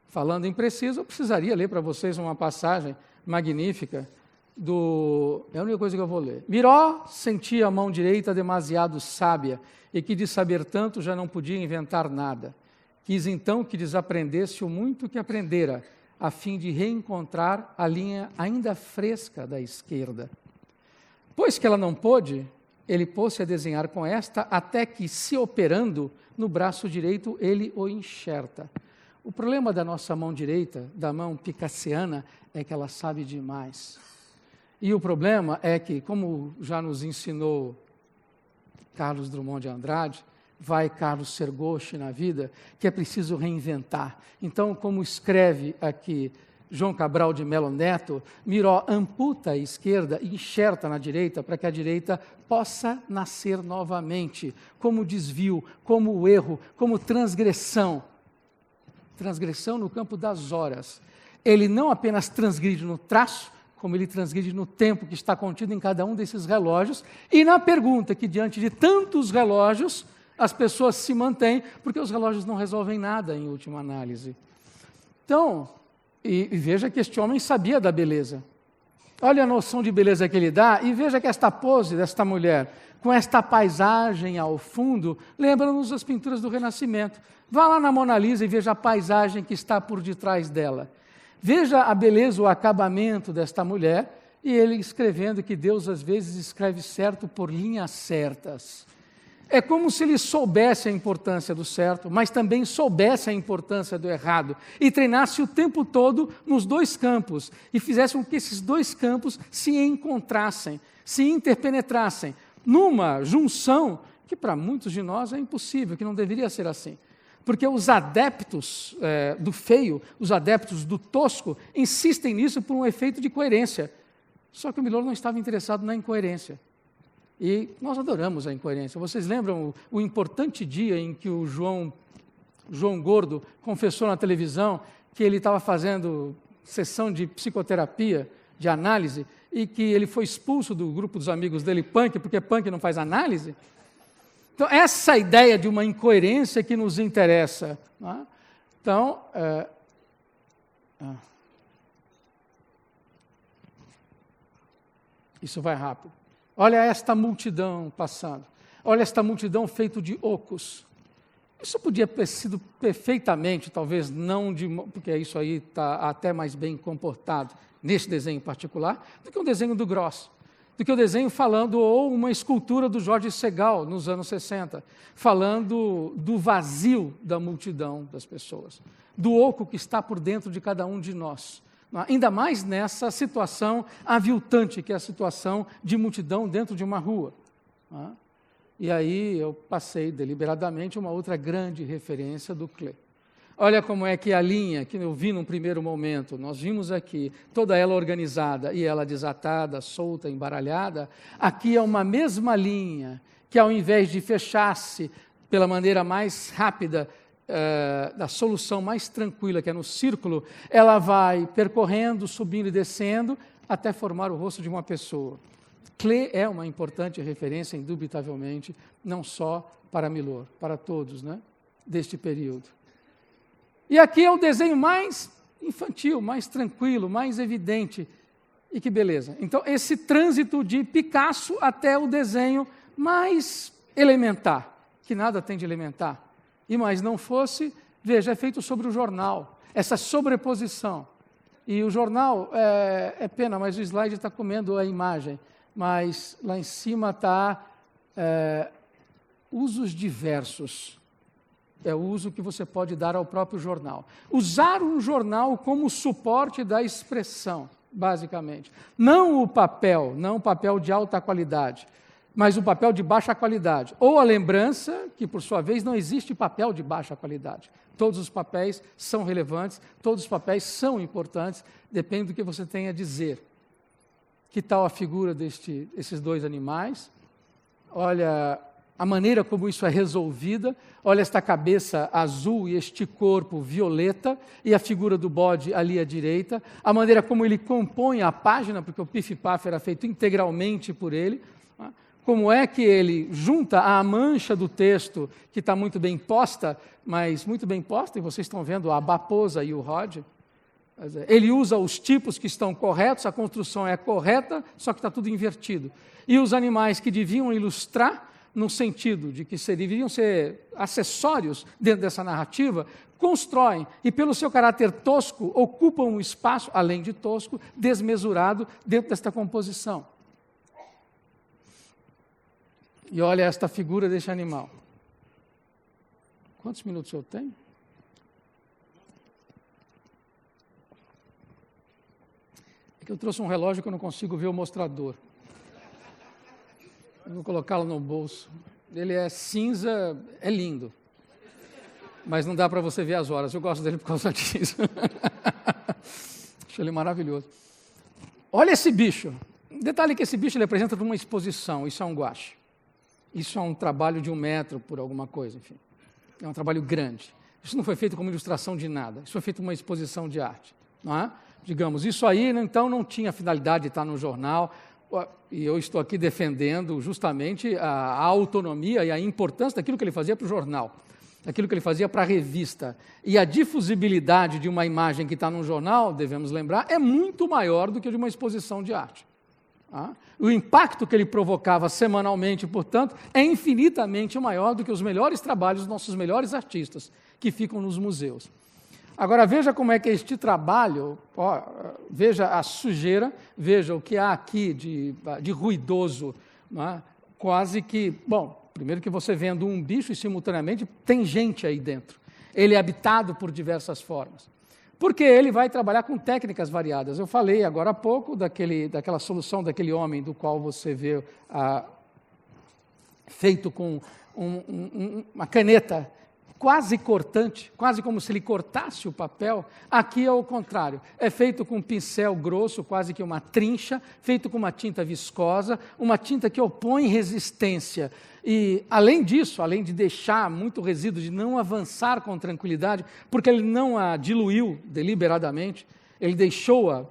Falando em preciso, eu precisaria ler para vocês uma passagem magnífica é a única coisa que eu vou ler. Miró sentia a mão direita demasiado sábia e que de saber tanto já não podia inventar nada. Quis então que desaprendesse o muito que aprendera, a fim de reencontrar a linha ainda fresca da esquerda. Pois que ela não pôde, ele pôs-se a desenhar com esta, até que, se operando, no braço direito ele o enxerta. O problema da nossa mão direita, da mão picassiana, é que ela sabe demais. E o problema é que, como já nos ensinou Carlos Drummond de Andrade, vai Carlos Sergochi na vida, que é preciso reinventar. Então, como escreve aqui João Cabral de Melo Neto, Miró amputa a esquerda e enxerta na direita, para que a direita possa nascer novamente, como desvio, como erro, como transgressão. Transgressão no campo das horas. Ele não apenas transgride no traço, como ele transgride no tempo que está contido em cada um desses relógios, e na pergunta que, diante de tantos relógios, as pessoas se mantêm, porque os relógios não resolvem nada, em última análise. Então, e veja que este homem sabia da beleza. Olha a noção de beleza que ele dá, e veja que esta pose desta mulher, com esta paisagem ao fundo, lembra-nos as pinturas do Renascimento. Vá lá na Mona Lisa e veja a paisagem que está por detrás dela. Veja a beleza, o acabamento desta mulher, e ele escrevendo que Deus às vezes escreve certo por linhas certas. É como se ele soubesse a importância do certo, mas também soubesse a importância do errado, e treinasse o tempo todo nos dois campos, e fizesse com que esses dois campos se encontrassem, se interpenetrassem, numa junção que para muitos de nós é impossível, que não deveria ser assim. Porque os adeptos do feio, os adeptos do tosco, insistem nisso por um efeito de coerência. Só que o Milor não estava interessado na incoerência. E nós adoramos a incoerência. Vocês lembram o importante dia em que o João Gordo confessou na televisão que ele estava fazendo sessão de psicoterapia, de análise, e que ele foi expulso do grupo dos amigos dele, punk, porque punk não faz análise. Então, essa ideia de uma incoerência que nos interessa. Não é? Então, isso vai rápido. Olha esta multidão passando. Olha esta multidão feita de ocos. Isso podia ter sido perfeitamente, talvez não de... porque isso aí está até mais bem comportado, neste desenho particular, do que um desenho do Gross. Do que o desenho falando, ou uma escultura do Jorge Segal, nos anos 60, falando do vazio da multidão das pessoas, do oco que está por dentro de cada um de nós. Ainda mais nessa situação aviltante, que é a situação de multidão dentro de uma rua. E aí eu passei deliberadamente uma outra grande referência do Klee. Olha como é que a linha que eu vi num primeiro momento, nós vimos aqui, toda ela organizada e ela desatada, solta, embaralhada, aqui é uma mesma linha que ao invés de fechar-se pela maneira mais rápida, da solução mais tranquila, que é no círculo, ela vai percorrendo, subindo e descendo, até formar o rosto de uma pessoa. Klee é uma importante referência, indubitavelmente, não só para Milor, para todos, né, deste período. E aqui é o desenho mais infantil, mais tranquilo, mais evidente. E que beleza. Então, esse trânsito de Picasso até o desenho mais elementar, que nada tem de elementar. E mais não fosse, veja, é feito sobre o jornal, essa sobreposição. E o jornal, é pena, mas o slide está comendo a imagem. Mas lá em cima está usos diversos. É o uso que você pode dar ao próprio jornal. Usar um jornal como suporte da expressão, basicamente. Não o papel de alta qualidade, mas o papel de baixa qualidade. Ou a lembrança, que por sua vez não existe papel de baixa qualidade. Todos os papéis são relevantes, todos os papéis são importantes, depende do que você tenha a dizer. Que tal a figura desses dois animais? Olha a maneira como isso é resolvida, olha esta cabeça azul e este corpo violeta, e a figura do bode ali à direita, a maneira como ele compõe a página, porque o pif-paf era feito integralmente por ele, como é que ele junta a mancha do texto, que está muito bem posta, mas muito bem posta, e vocês estão vendo a Baposa e o Rod. Ele usa os tipos que estão corretos, a construção é correta, só que está tudo invertido. E os animais que deviam ilustrar, no sentido de que deveriam ser acessórios dentro dessa narrativa, constroem e, pelo seu caráter tosco, ocupam um espaço, além de tosco, desmesurado dentro desta composição. E olha esta figura deste animal. Quantos minutos eu tenho? É que eu trouxe um relógio que eu não consigo ver o mostrador. Eu vou colocá-lo no bolso. Ele é cinza, é lindo. Mas não dá para você ver as horas. Eu gosto dele por causa disso. Acho ele maravilhoso. Olha esse bicho. Detalhe que esse bicho ele apresenta numa exposição. Isso é um guache. Isso é um trabalho de 1 metro por alguma coisa, enfim. É um trabalho grande. Isso não foi feito como ilustração de nada. Isso foi feito uma exposição de arte. Não é? Digamos, isso aí, então, não tinha finalidade de estar no jornal. E eu estou aqui defendendo justamente a autonomia e a importância daquilo que ele fazia para o jornal, daquilo que ele fazia para a revista. E a difusibilidade de uma imagem que está num jornal, devemos lembrar, é muito maior do que de uma exposição de arte. O impacto que ele provocava semanalmente, portanto, é infinitamente maior do que os melhores trabalhos dos nossos melhores artistas que ficam nos museus. Agora, veja como é que este trabalho, veja a sujeira, veja o que há aqui de ruidoso, não é? Quase que, bom, primeiro que você vendo um bicho e simultaneamente tem gente aí dentro. Ele é habitado por diversas formas. Porque ele vai trabalhar com técnicas variadas. Eu falei agora há pouco daquela solução daquele homem do qual você vê feito com uma caneta quase cortante, quase como se ele cortasse o papel. Aqui é o contrário, é feito com um pincel grosso, quase que uma trincha, feito com uma tinta viscosa, uma tinta que opõe resistência. E, além disso, além de deixar muito resíduo, de não avançar com tranquilidade, porque ele não a diluiu deliberadamente, ele deixou-a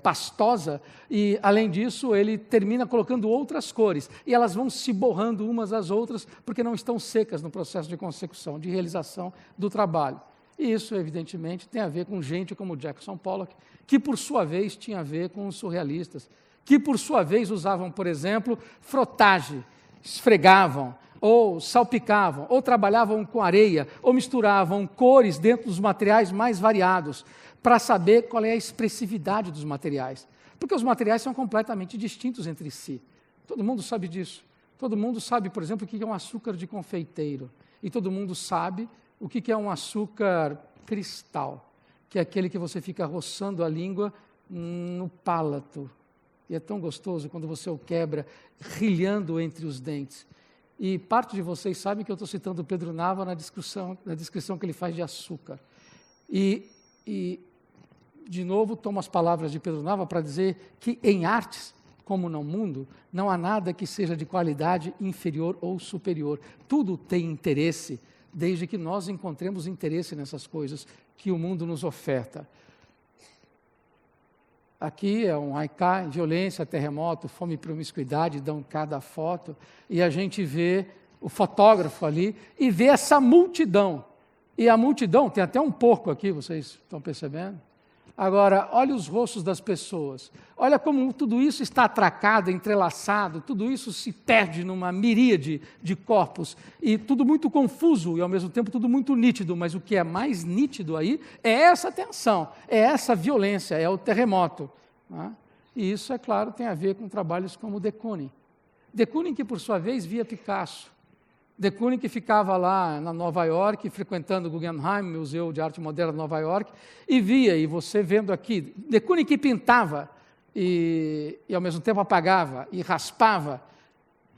pastosa e, além disso, ele termina colocando outras cores. E elas vão se borrando umas às outras porque não estão secas no processo de consecução, de realização do trabalho. E isso, evidentemente, tem a ver com gente como Jackson Pollock, que, por sua vez, tinha a ver com os surrealistas, que, por sua vez, usavam, por exemplo, frotagem, esfregavam, ou salpicavam, ou trabalhavam com areia, ou misturavam cores dentro dos materiais mais variados, para saber qual é a expressividade dos materiais. Porque os materiais são completamente distintos entre si. Todo mundo sabe disso. Todo mundo sabe, por exemplo, o que é um açúcar de confeiteiro. E todo mundo sabe o que é um açúcar cristal, que é aquele que você fica roçando a língua no palato. E é tão gostoso quando você o quebra, rilhando entre os dentes. E parte de vocês sabe que eu estou citando o Pedro Nava na descrição que ele faz de açúcar. E, de novo, tomo as palavras de Pedro Nava para dizer que em artes, como no mundo, não há nada que seja de qualidade inferior ou superior. Tudo tem interesse, desde que nós encontremos interesse nessas coisas que o mundo nos oferta. Aqui é um haikai, violência, terremoto, fome e promiscuidade, dão cada foto, e a gente vê o fotógrafo ali e vê essa multidão. E a multidão, tem até um porco aqui, vocês estão percebendo? Agora, olha os rostos das pessoas, olha como tudo isso está atracado, entrelaçado, tudo isso se perde numa miríade de corpos, e tudo muito confuso, e ao mesmo tempo tudo muito nítido, mas o que é mais nítido aí é essa tensão, é essa violência, é o terremoto. Né? E isso, é claro, tem a ver com trabalhos como de Kooning. De Kooning, que por sua vez via Picasso. De Kooning, que ficava lá na Nova York, frequentando o Guggenheim, Museu de Arte Moderna de Nova York, e via, e você vendo aqui, De Kooning que pintava e ao mesmo tempo apagava e raspava,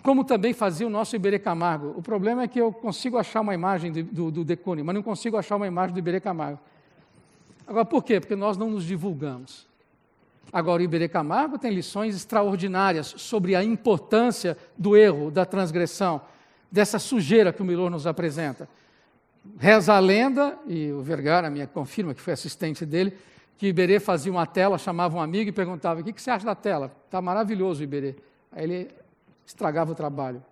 como também fazia o nosso Iberê Camargo. O problema é que eu consigo achar uma imagem do De Kooning, mas não consigo achar uma imagem do Iberê Camargo. Agora, por quê? Porque nós não nos divulgamos. Agora, o Iberê Camargo tem lições extraordinárias sobre a importância do erro, da transgressão, dessa sujeira que o Milor nos apresenta. Reza a lenda, e o Vergara me confirma, que foi assistente dele, que o Iberê fazia uma tela, chamava um amigo e perguntava: o que você acha da tela? Está maravilhoso o Iberê. Aí ele estragava o trabalho.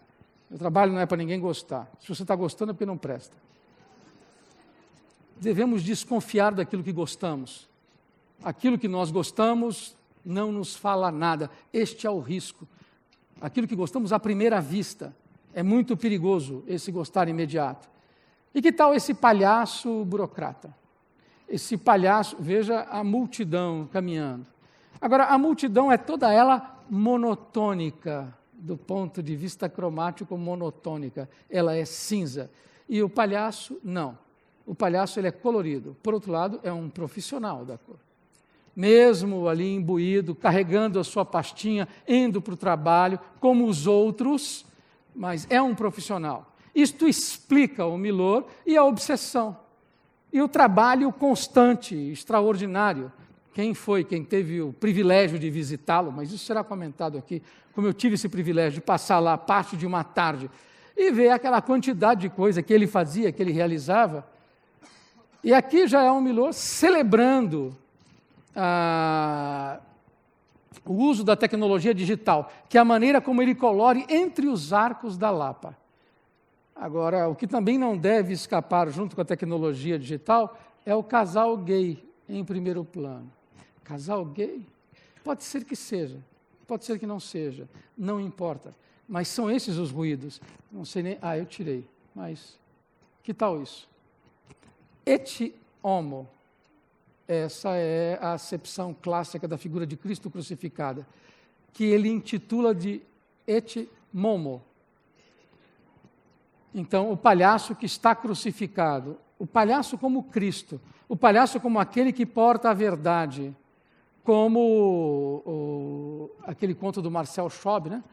O trabalho não é para ninguém gostar. Se você está gostando é porque não presta. Devemos desconfiar daquilo que gostamos. Aquilo que nós gostamos não nos fala nada. Este é o risco. Aquilo que gostamos à primeira vista. É muito perigoso esse gostar imediato. E que tal esse palhaço burocrata? Esse palhaço, veja a multidão caminhando. Agora, a multidão é toda ela monotônica, do ponto de vista cromático, monotônica. Ela é cinza. E o palhaço, não. O palhaço ele é colorido. Por outro lado, é um profissional da cor. Mesmo ali imbuído, carregando a sua pastinha, indo para o trabalho, como os outros, mas é um profissional. Isto explica o Milor e a obsessão. E o trabalho constante, extraordinário. Quem teve o privilégio de visitá-lo, mas isso será comentado aqui, como eu tive esse privilégio de passar lá parte de uma tarde e ver aquela quantidade de coisa que ele fazia, que ele realizava. E aqui já é um Milor celebrando o uso da tecnologia digital, que é a maneira como ele colore entre os arcos da Lapa. Agora, o que também não deve escapar junto com a tecnologia digital é o casal gay em primeiro plano. Casal gay? Pode ser que seja, pode ser que não seja, não importa. Mas são esses os ruídos. Não sei nem... eu tirei, mas que tal isso? Et homo. Essa é a acepção clássica da figura de Cristo crucificada, que ele intitula de et momo. Então, o palhaço que está crucificado, o palhaço como Cristo, o palhaço como aquele que porta a verdade, como aquele conto do Marcel Schob, né?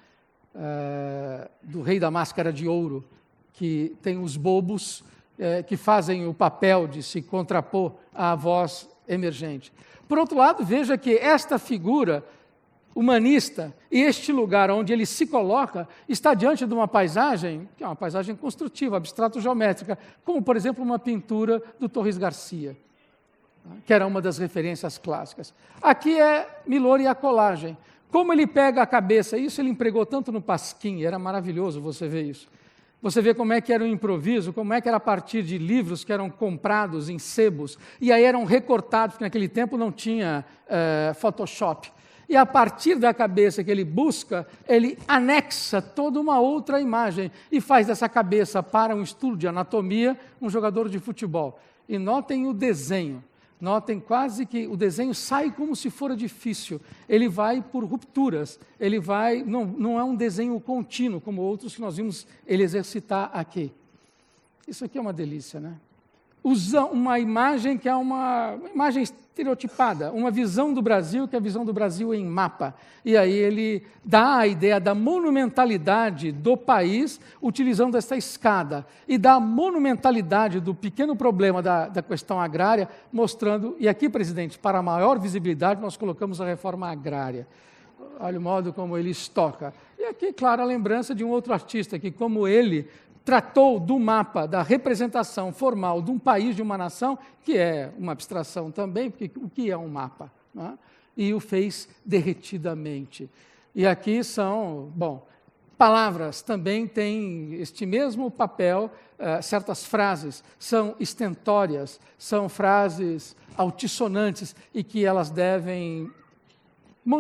Do Rei da Máscara de Ouro, que tem os bobos que fazem o papel de se contrapor à voz emergente. Por outro lado, veja que esta figura humanista e este lugar onde ele se coloca está diante de uma paisagem, que é uma paisagem construtiva, abstrato-geométrica, como, por exemplo, uma pintura do Torres Garcia, que era uma das referências clássicas. Aqui é Milor e a colagem. Como ele pega a cabeça, isso ele empregou tanto no Pasquim, era maravilhoso você ver isso. Você vê como é que era o improviso, como é que era a partir de livros que eram comprados em sebos, e aí eram recortados, porque naquele tempo não tinha Photoshop. E a partir da cabeça que ele busca, ele anexa toda uma outra imagem e faz dessa cabeça, para um estudo de anatomia, um jogador de futebol. E notem o desenho. Notem quase que o desenho sai como se fora difícil. Ele vai por rupturas. Ele vai, não é um desenho contínuo, como outros que nós vimos ele exercitar aqui. Isso aqui é uma delícia, né? Usa uma imagem que é uma imagem estereotipada, uma visão do Brasil, que é a visão do Brasil em mapa. E aí ele dá a ideia da monumentalidade do país utilizando essa escada, e da monumentalidade do pequeno problema da questão agrária, mostrando, e aqui, presidente, para maior visibilidade, nós colocamos a reforma agrária. Olha o modo como ele estoca. E aqui, claro, a lembrança de um outro artista que, como ele, tratou do mapa, da representação formal de um país, de uma nação, que é uma abstração também, porque o que é um mapa? Né? E o fez derretidamente. E aqui são, palavras também têm este mesmo papel, certas frases são estentórias, são frases altissonantes e que elas devem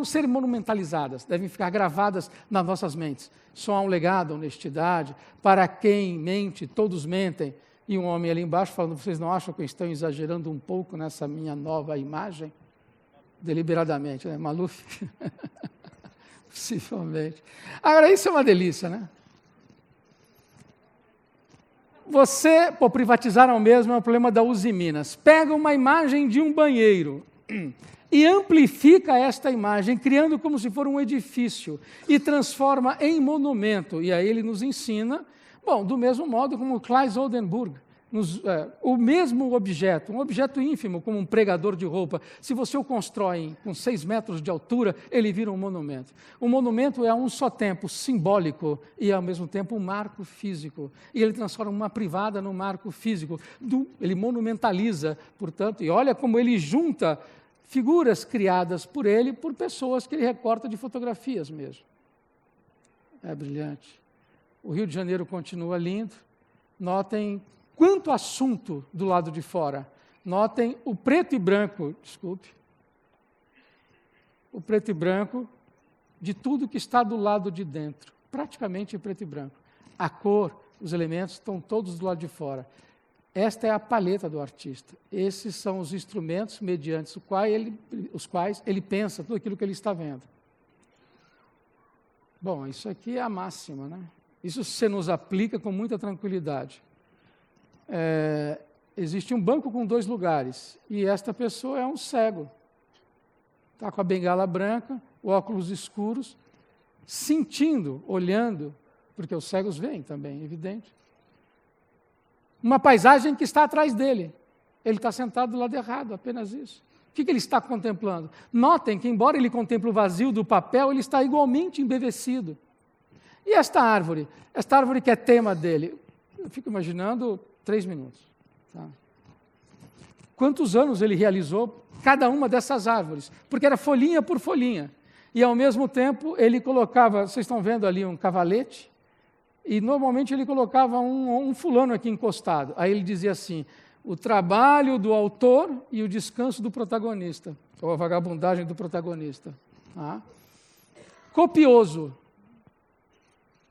ser monumentalizadas, devem ficar gravadas nas nossas mentes. Só há um legado, honestidade, para quem mente, todos mentem. E um homem ali embaixo falando, vocês não acham que estão exagerando um pouco nessa minha nova imagem? Deliberadamente, né? Maluf? Possivelmente. Agora, isso é uma delícia, né? Privatizaram mesmo, é o problema da Uzi Minas. Pega uma imagem de um banheiro e amplifica esta imagem, criando como se for um edifício, e transforma em monumento. E aí ele nos ensina, do mesmo modo como Claes Oldenburg, o mesmo objeto, um objeto ínfimo, como um pregador de roupa, se você o constrói com 6 metros de altura, ele vira um monumento. O monumento é a um só tempo simbólico e, ao mesmo tempo, um marco físico. E ele transforma uma privada num marco físico. Ele monumentaliza, portanto, e olha como ele junta figuras criadas por ele, por pessoas que ele recorta de fotografias mesmo. É brilhante. O Rio de Janeiro continua lindo. Notem quanto assunto do lado de fora. Notem o preto e branco, o preto e branco de tudo que está do lado de dentro. Praticamente preto e branco. A cor, os elementos estão todos do lado de fora. Esta é a paleta do artista. Esses são os instrumentos mediante os quais ele pensa tudo aquilo que ele está vendo. Isso aqui é a máxima, né? Isso se nos aplica com muita tranquilidade. Existe um banco com 2 lugares, e esta pessoa é um cego. Está com a bengala branca, óculos escuros, sentindo, olhando, porque os cegos veem também, evidente. Uma paisagem que está atrás dele. Ele está sentado do lado errado, apenas isso. O que ele está contemplando? Notem que, embora ele contemple o vazio do papel, ele está igualmente embevecido. E esta árvore? Esta árvore que é tema dele, eu fico imaginando 3 minutos. Tá? Quantos anos ele realizou cada uma dessas árvores? Porque era folhinha por folhinha. E, ao mesmo tempo, ele colocava, vocês estão vendo ali um cavalete? E, normalmente, ele colocava um fulano aqui encostado. Aí ele dizia assim, o trabalho do autor e o descanso do protagonista, ou a vagabundagem do protagonista. Tá? Copioso.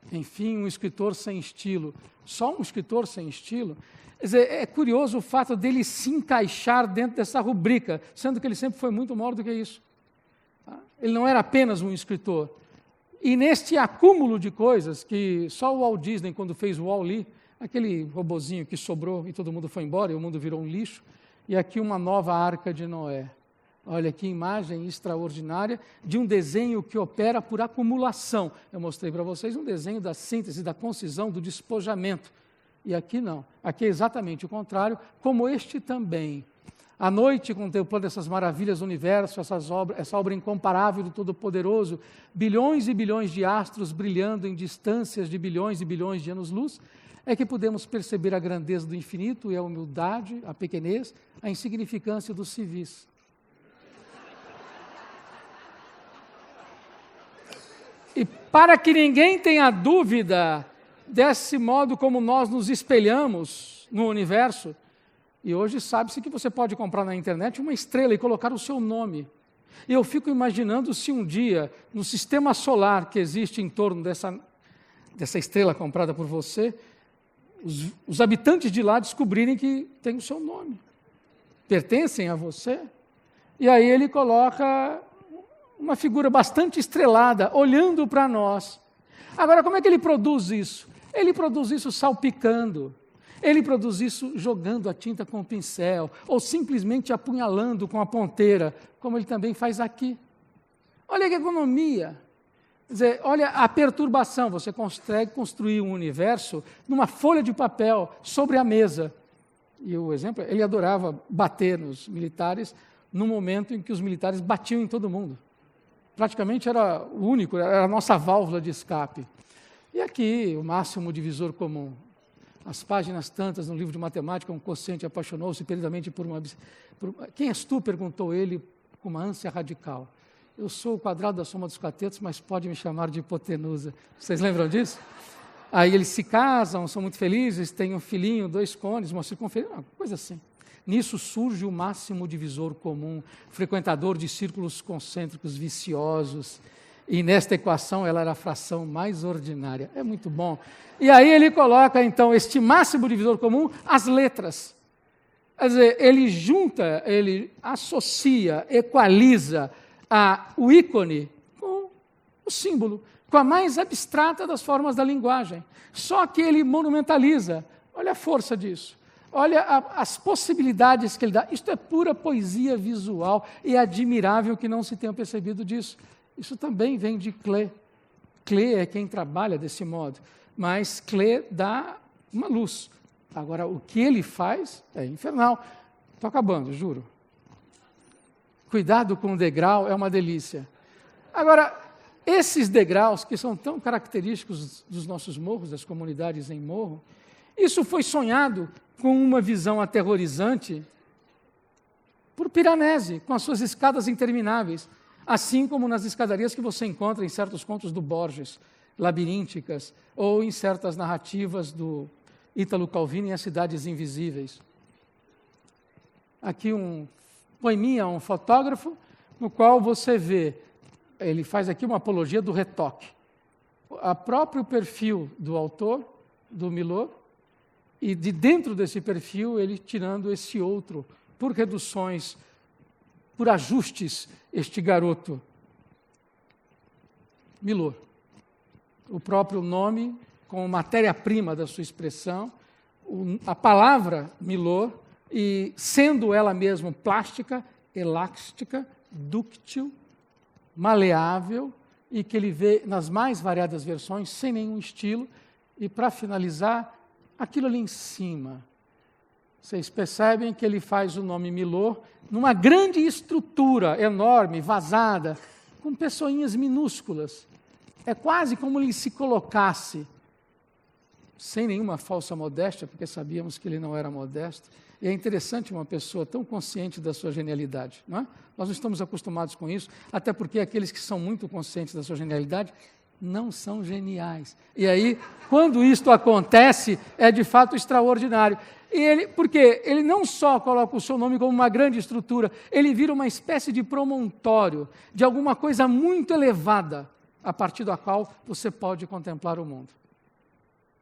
Enfim, um escritor sem estilo. Só um escritor sem estilo? Quer dizer, é curioso o fato dele se encaixar dentro dessa rubrica, sendo que ele sempre foi muito maior do que isso. Tá? Ele não era apenas um escritor. E neste acúmulo de coisas, que só o Walt Disney, quando fez o Wall-E, aquele robozinho que sobrou e todo mundo foi embora, e o mundo virou um lixo, e aqui uma nova Arca de Noé. Olha que imagem extraordinária de um desenho que opera por acumulação. Eu mostrei para vocês um desenho da síntese, da concisão, do despojamento. E aqui não. Aqui é exatamente o contrário, como este também. À noite, contemplando essas maravilhas do universo, essa obra incomparável do Todo-Poderoso, bilhões e bilhões de astros brilhando em distâncias de bilhões e bilhões de anos-luz, é que podemos perceber a grandeza do infinito e a humildade, a pequenez, a insignificância dos civis. E para que ninguém tenha dúvida desse modo como nós nos espelhamos no universo, e hoje sabe-se que você pode comprar na internet uma estrela e colocar o seu nome. E eu fico imaginando se um dia, no sistema solar que existe em torno dessa estrela comprada por você, os habitantes de lá descobrirem que tem o seu nome, pertencem a você. E aí ele coloca uma figura bastante estrelada, olhando para nós. Agora, como é que ele produz isso? Ele produz isso salpicando. Ele produz isso jogando a tinta com o pincel, ou simplesmente apunhalando com a ponteira, como ele também faz aqui. Olha que economia. Quer dizer, olha a perturbação. Você consegue construir um universo numa folha de papel sobre a mesa. E o exemplo, ele adorava bater nos militares no momento em que os militares batiam em todo mundo. Praticamente era o único, era a nossa válvula de escape. E aqui, o máximo divisor comum. As páginas tantas no livro de matemática, um quociente apaixonou-se perdidamente por uma... Quem és tu? Perguntou ele com uma ânsia radical. Eu sou o quadrado da soma dos catetos, mas pode me chamar de hipotenusa. Vocês lembram disso? Aí eles se casam, são muito felizes, têm um filhinho, 2 cônes, uma circunferência, uma coisa assim. Nisso surge o máximo divisor comum, frequentador de círculos concêntricos viciosos. E nesta equação ela era a fração mais ordinária. É muito bom. E aí ele coloca, então, este máximo divisor comum às letras. Quer dizer, ele junta, ele associa, equaliza o ícone com o símbolo, com a mais abstrata das formas da linguagem. Só que ele monumentaliza. Olha a força disso. Olha as possibilidades que ele dá. Isto é pura poesia visual e é admirável que não se tenha percebido disso. Isso também vem de Klee. Klee é quem trabalha desse modo, mas Klee dá uma luz. Agora, o que ele faz é infernal. Estou acabando, juro. Cuidado com o degrau é uma delícia. Agora, esses degraus que são tão característicos dos nossos morros, das comunidades em morro, isso foi sonhado com uma visão aterrorizante por Piranesi, com as suas escadas intermináveis, assim como nas escadarias que você encontra em certos contos do Borges, labirínticas, ou em certas narrativas do Ítalo Calvino em As Cidades Invisíveis. Aqui um poeminha, um fotógrafo, no qual você vê, ele faz aqui uma apologia do retoque. O próprio perfil do autor, do Milor, e de dentro desse perfil ele tirando esse outro, por reduções, por ajustes, este garoto. Milor. O próprio nome, com matéria-prima da sua expressão, a palavra Milor, e sendo ela mesma plástica, elástica, dúctil, maleável, e que ele vê nas mais variadas versões, sem nenhum estilo, e para finalizar, aquilo ali em cima. Vocês percebem que ele faz o nome Milor numa grande estrutura, enorme, vazada, com pessoinhas minúsculas. É quase como ele se colocasse, sem nenhuma falsa modéstia, porque sabíamos que ele não era modesto. E é interessante uma pessoa tão consciente da sua genialidade, não é? Nós não estamos acostumados com isso, até porque aqueles que são muito conscientes da sua genialidade não são geniais. E aí, quando isto acontece, é de fato extraordinário. Porque ele não só coloca o seu nome como uma grande estrutura, ele vira uma espécie de promontório, de alguma coisa muito elevada, a partir da qual você pode contemplar o mundo.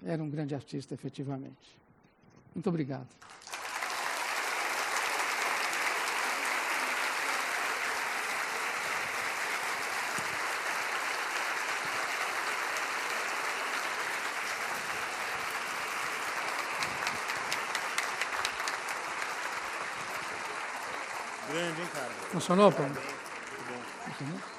Era um grande artista, efetivamente. Muito obrigado. Grande, hein, cara? Funcionou, Paulo? Muito bom. Funcionou?